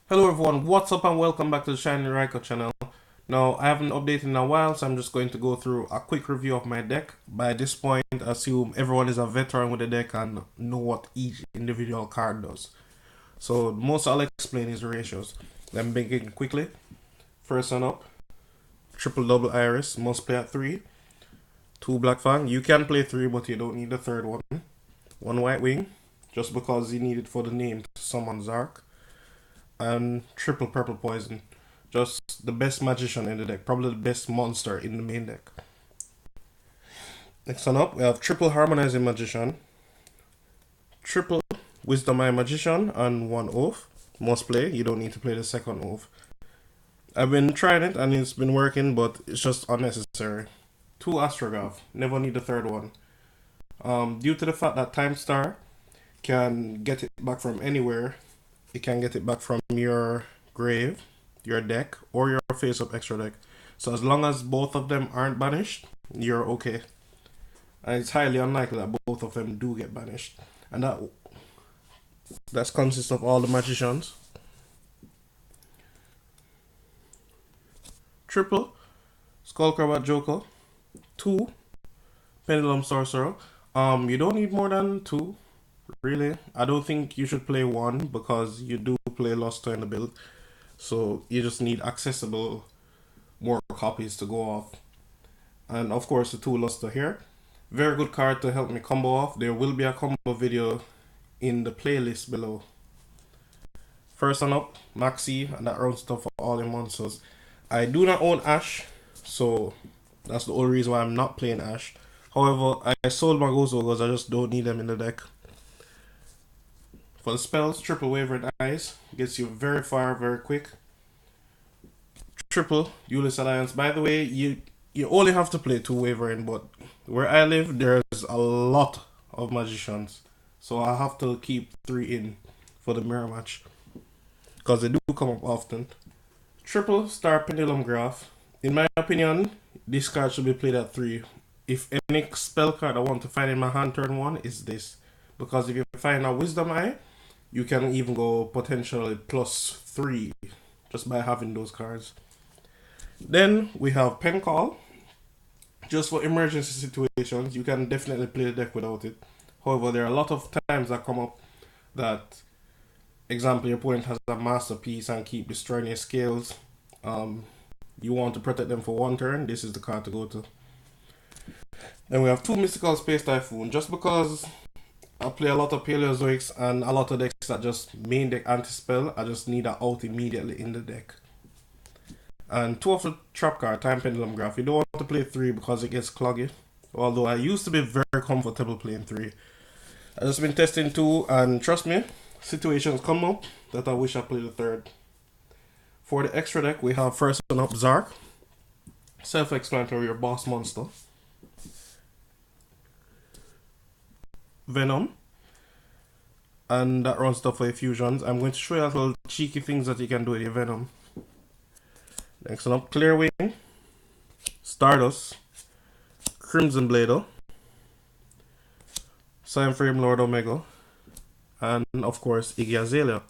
Hello everyone, what's up and welcome back to the Shiny Raiko channel. Now, I haven't updated in a while, so I'm just going to go through a quick review of my deck. By this point, I assume everyone is a veteran with the deck and know what each individual card does. So, most I'll explain is the ratios. Let me begin quickly. First one up, triple double iris, must play at 3. 2 black fang, you can play 3 but you don't need the third one. 1 white wing, just because you need it for the name to summon Zark. And triple purple poison. Just the best magician in the deck. Probably the best monster in the main deck. Next one up, we have triple harmonizing magician, triple wisdom eye magician, and 1 oath. Must play. You don't need to play the second oath. I've been trying it and it's been working, but it's just unnecessary. 2 Astrograph. Never need the third one. Due to the fact that Timestar can get it back from anywhere, you can get it back from your grave, your deck, or your face-up extra deck. So as long as both of them aren't banished, you're okay. And it's highly unlikely that both of them do get banished. And that consists of all the magicians. Triple Skullcrobat Joker, 2 Pendulum Sorcerer. You don't need more than 2. Really, I don't think you should play 1 because you do play Luster in the build, so you just need accessible more copies to go off. And of course the 2 Luster here, very good card to help me combo off. There will be a combo video in the playlist below. First one up, Maxi, and that round stuff for all your monsters. I do not own Ash, so that's the only reason why I'm not playing Ash. However, I sold my Bagooska because I just don't need them in the deck. For the spells, triple Wavering Eyes gets you very far, very quick. Triple Duelist Alliance. By the way, you only have to play 2 Wavering, but where I live, there's a lot of magicians, so I have to keep 3 in for the mirror match because they do come up often. Triple Star Pendulumgraph. In my opinion, this card should be played at 3. If any spell card I want to find in my hand turn 1 is this, because if you find a Wisdom Eye, you can even go potentially +3 just by having those cards. Then we have Pen Call. Just for emergency situations, you can definitely play the deck without it. However, there are a lot of times that come up that, example, your opponent has a masterpiece and keep destroying your scales. You want to protect them for 1 turn, this is the card to go to. Then we have 2 Mystical Space Typhoon. Just because I play a lot of Paleozoics and a lot of decks that just main deck anti-spell, I just need that out immediately in the deck. And 2 of the trap card, Time Pendulumgraph. You don't want to play 3 because it gets cloggy. Although I used to be very comfortable playing 3. I just been testing 2 and trust me, situations come up that I wish I played the 3rd. For the extra deck, we have first one up Zark. Self-explanatory, your boss monster. Venom, and that runs stuff for your fusions. I'm going to show you a little cheeky things that you can do with your Venom. Next one up, Clear Wing, Stardust, Crimson Blader, Psy-framelord Omega, and of course Ignister.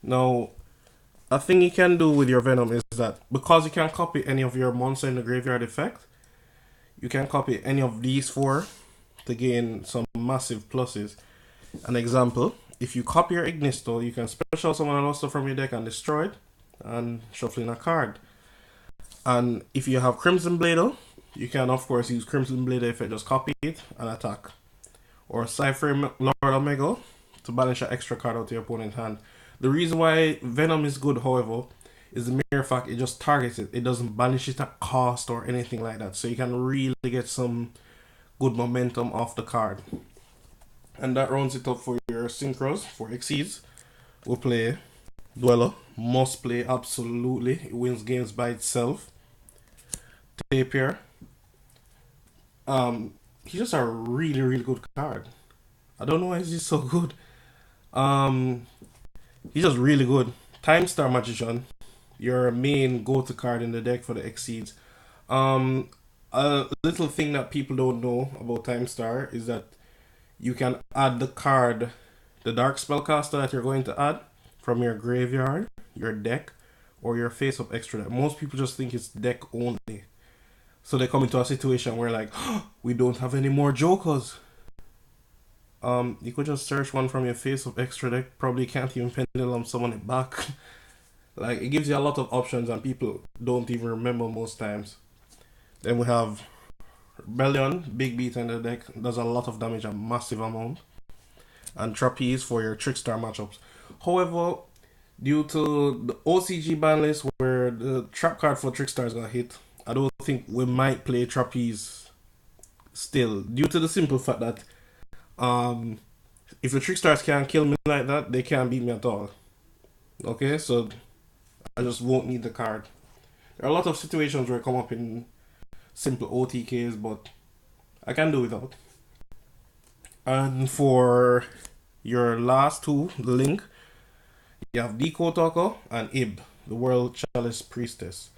Now, a thing you can do with your Venom is that because you can't copy any of your monster in the graveyard effect, you can copy any of these 4 to gain some massive pluses. An example, if you copy your Ignister, you can special summon a Luster from your deck and destroy it and shuffle in a card. And if you have Crimson Blader, you can of course use Crimson Blader effect, just copy it and attack. Or Psy-framelord Omega to banish an extra card out of your opponent's hand. The reason why Venom is good, however, is the mere fact it just targets it. It doesn't banish it at cost or anything like that. So you can really get some good momentum off the card. And that rounds it up for your synchros. For Exceeds, we'll play Dweller. Must play, absolutely. It wins games by itself. Tapir. He's just a really, really good card. I don't know why he's so good. He's just really good. Timestar Magician, your main go-to card in the deck for the Exceeds. A little thing that people don't know about Timestar is that you can add the card, the Dark Spellcaster that you're going to add, from your graveyard, your deck, or your face-up extra deck. Most people just think it's deck only. So they come into a situation where like, oh, we don't have any more jokers. You could just search one from your face-up extra deck. Probably can't even pendulum summon it back. Like, it gives you a lot of options and people don't even remember most times. Then we have Rebellion, big beat in the deck, does a lot of damage, a massive amount. And Trapeze for your Trickstar matchups. However, due to the OCG ban list where the trap card for Trickstars got hit, I don't think we might play Trapeze still. Due to the simple fact that if the Trickstars can't kill me like that, they can't beat me at all. Okay, so I just won't need the card. There are a lot of situations where I come up in simple OTKs, but I can do without. And for your last two, the link, you have Decode Talker and Ib, the World Chalice Priestess.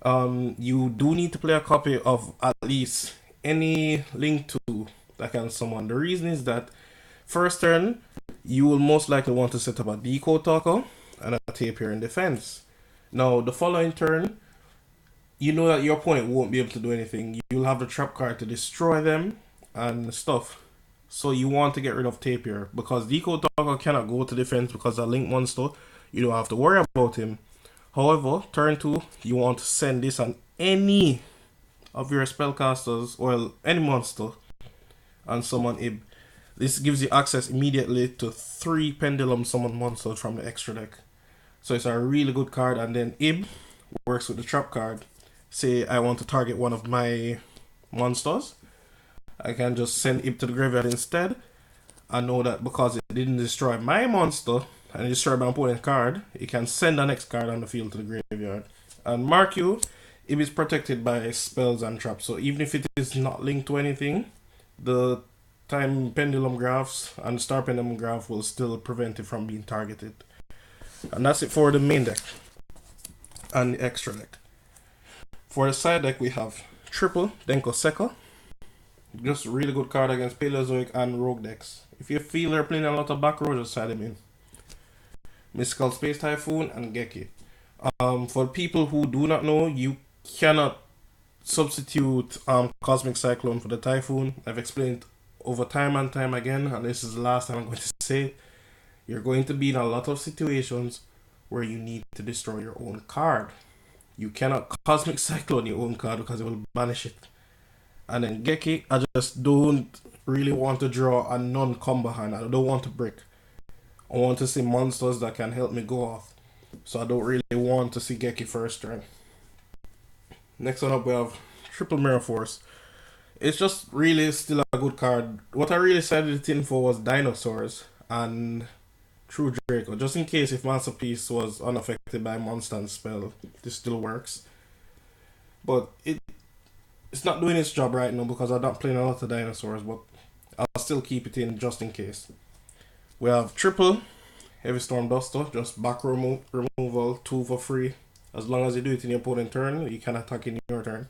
You do need to play a copy of at least any link to that can summon. The reason is that first turn, you will most likely want to set up a Decode Talker and a Tapir in defense. Now, the following turn, you know that your opponent won't be able to do anything. You'll have the trap card to destroy them and stuff. So you want to get rid of Tapir because Decode Talker cannot go to defense because a link monster. You don't have to worry about him. However, turn 2, you want to send this on any of your spellcasters or any monster and summon Ib. This gives you access immediately to 3 pendulum summon monsters from the extra deck. So it's a really good card, and then Ib works with the trap card. Say I want to target one of my monsters, I can just send Ib to the graveyard instead. I know that because it didn't destroy my monster and it destroyed my opponent's card, it can send the next card on the field to the graveyard. And mark you, Ib is protected by spells and traps, so even if it is not linked to anything, the Time Pendulumgraphs and Star Pendulumgraph will still prevent it from being targeted. And that's it for the main deck and the extra deck. For the side deck, we have triple Dank. Just a really good card against Paleozoic and Rogue decks. If you feel they're playing a lot of back row, just side them in. Mystical Space Typhoon and Geki. For people who do not know, you cannot substitute Cosmic Cyclone for the Typhoon. I've explained over time and time again, and this is the last time I'm going to say it. You're going to be in a lot of situations where you need to destroy your own card. You cannot Cosmic Cyclone your own card because it will banish it. And then Geki, I just don't really want to draw a non-combo hand. I don't want to brick. I want to see monsters that can help me go off. So I don't really want to see Geki first turn. Next one up we have Triple Mirror Force. It's just really still a good card. What I really decided it in for was Dinosaurs and True Draco. Just in case if Masterpiece was unaffected by monster and spell, this still works. But it's not doing its job right now because I'm not playing a lot of Dinosaurs, but I'll still keep it in just in case. We have triple Heavy Storm Duster, just back removal, 2 for free. As long as you do it in your opponent's turn, you can attack in your turn.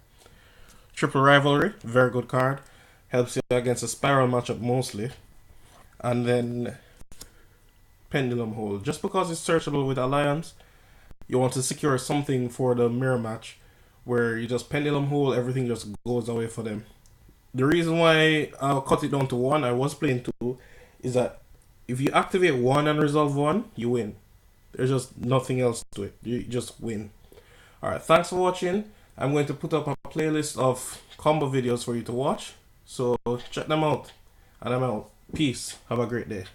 Triple Rivalry, very good card. Helps you against a Spiral matchup mostly. And then Pendulum Hole. Just because it's searchable with Alliance, you want to secure something for the mirror match where you just Pendulum Hole, everything just goes away for them. The reason why I'll cut it down to 1, I was playing 2, is that if you activate 1 and resolve 1, you win. There's just nothing else to it. You just win. Alright, thanks for watching. I'm going to put up a playlist of combo videos for you to watch. So check them out. And I'm out. Peace. Have a great day.